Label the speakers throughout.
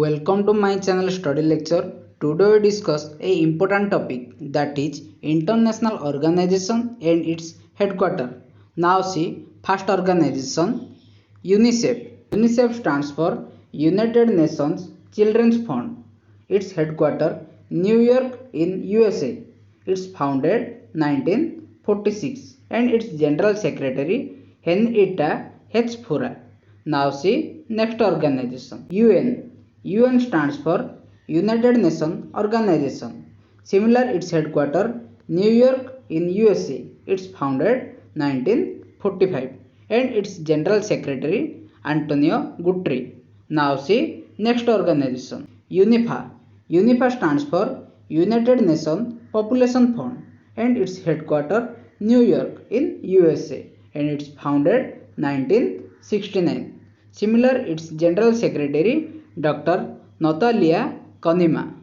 Speaker 1: Welcome to my channel Study Lecture. Today we discuss a important topic, that is international organization and its headquarters. Now see first organization, UNICEF. UNICEF stands for United Nations Children's Fund. Its headquarters New York in USA. It's founded 1946 and its general secretary Henrietta H. Fura. Now see next organization, UN. UN stands for United Nations Organization. Similar, its headquarters New York in USA. It's founded 1945 and its general secretary Antonio Guterres. Now see next organization, UNIFA. UNIFA stands for United Nations Population Fund and its headquarters New York in USA and it's founded 1969. Similar, its general secretary Dr. Natalia Konima.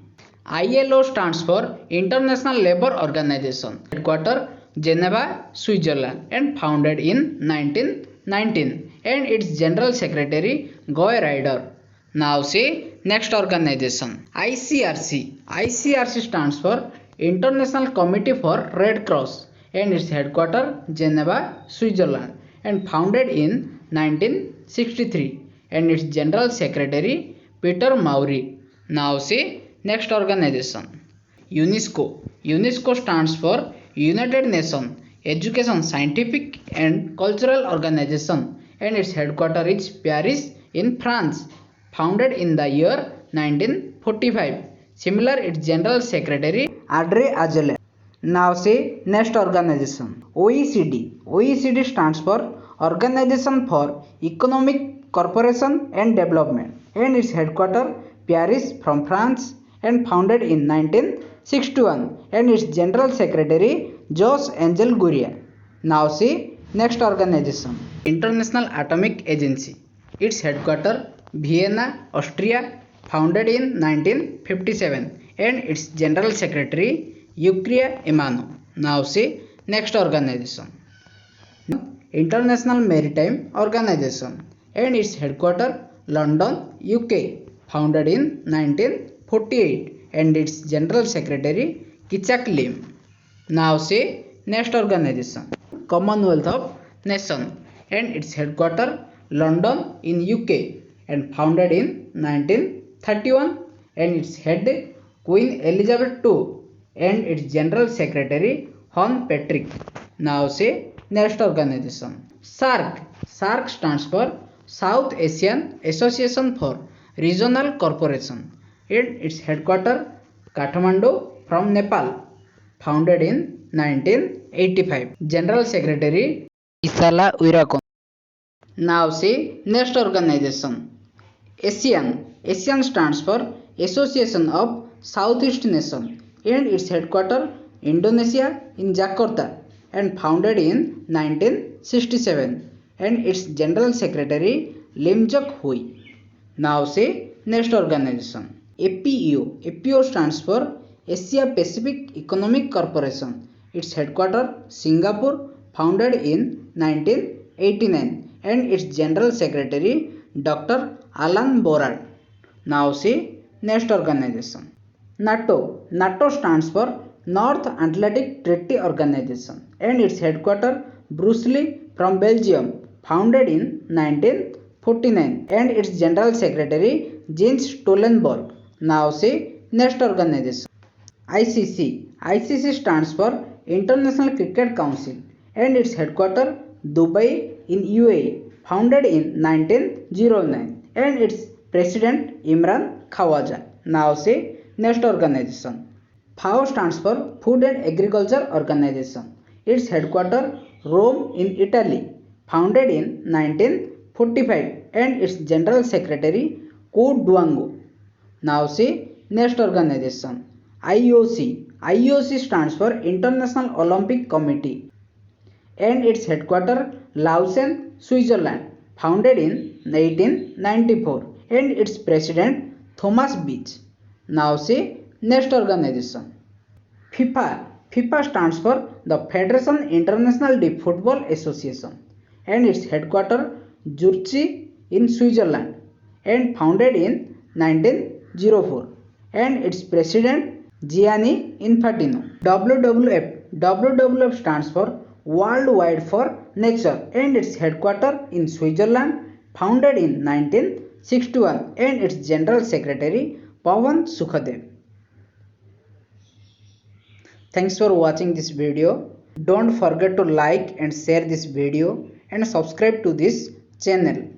Speaker 1: ILO stands for International Labour Organization. Headquarters Geneva, Switzerland and founded in 1919 and its general secretary Guy Ryder. Now see next organization, ICRC. ICRC stands for International Committee for Red Cross and its headquarters Geneva, Switzerland and founded in 1963 and its general secretary Peter Maury. Now see next organization, UNESCO. UNESCO stands for United Nations Education, Scientific and Cultural Organization and its headquarters is Paris in France, founded in the year 1945. Similar, its general secretary Audrey Azoulay. Now see next organization, OECD. OECD stands for Organization for Economic Cooperation and Development and its headquarters Paris from France and founded in 1961 and its general secretary Jose Angel Gurria. Now see next organization, International Atomic Agency. Its headquarters Vienna, Austria, founded in 1957 and its general secretary Yukria Emano. Now see next organization, International Maritime Organization and its headquarters London, UK, founded in 1948 and its general secretary Kichak Lim. Now see next organization, Commonwealth of Nations and its headquarters London in UK and founded in 1931 and its head Queen Elizabeth II and its general secretary Hon Patrick. Now see next organization, SAARC. SAARC stands for South Asian Association for Regional Cooperation and its headquarters Kathmandu from Nepal, founded in 1985. General secretary Isala Uirakon. Now see next organization, ASEAN. ASEAN stands for Association of Southeast Nations and its headquarters Indonesia in Jakarta and founded in 1967 and its general secretary Lim Jok Hui. Now see next organization, APEO. APEO stands for Asia Pacific Economic Corporation. Its headquarters Singapore, founded in 1989 and its general secretary Dr. Alan Borard. Now see next organization, NATO. NATO stands for North Atlantic Treaty Organization and its headquarters Brussels from Belgium, founded in 1949 and its general secretary Jens Stoltenberg. Now see next organization, ICC. ICC stands for International Cricket Council and its headquarters Dubai in UAE, founded in 1909 and its president Imran Khawaja. Now see next organization, FAO stands for Food and Agriculture Organization. Its headquarters Rome in Italy, founded in 1945 and its general secretary Ko Duango. Now see next organization, IOC. IOC stands for International Olympic Committee and its headquarters Lausanne, Switzerland, founded in 1894 and its president Thomas Bach. Now see next organization, FIFA. FIFA stands for the Federation International de Football Association and its headquarters Zurich in Switzerland and founded in 1904 and its president Gianni Infantino. WWF stands for World Wide for Nature and its headquarters in Switzerland, founded in 1961 and its general secretary Pawan Sukhadev. Thanks for watching this video. Don't forget to like and share this video and subscribe to this channel.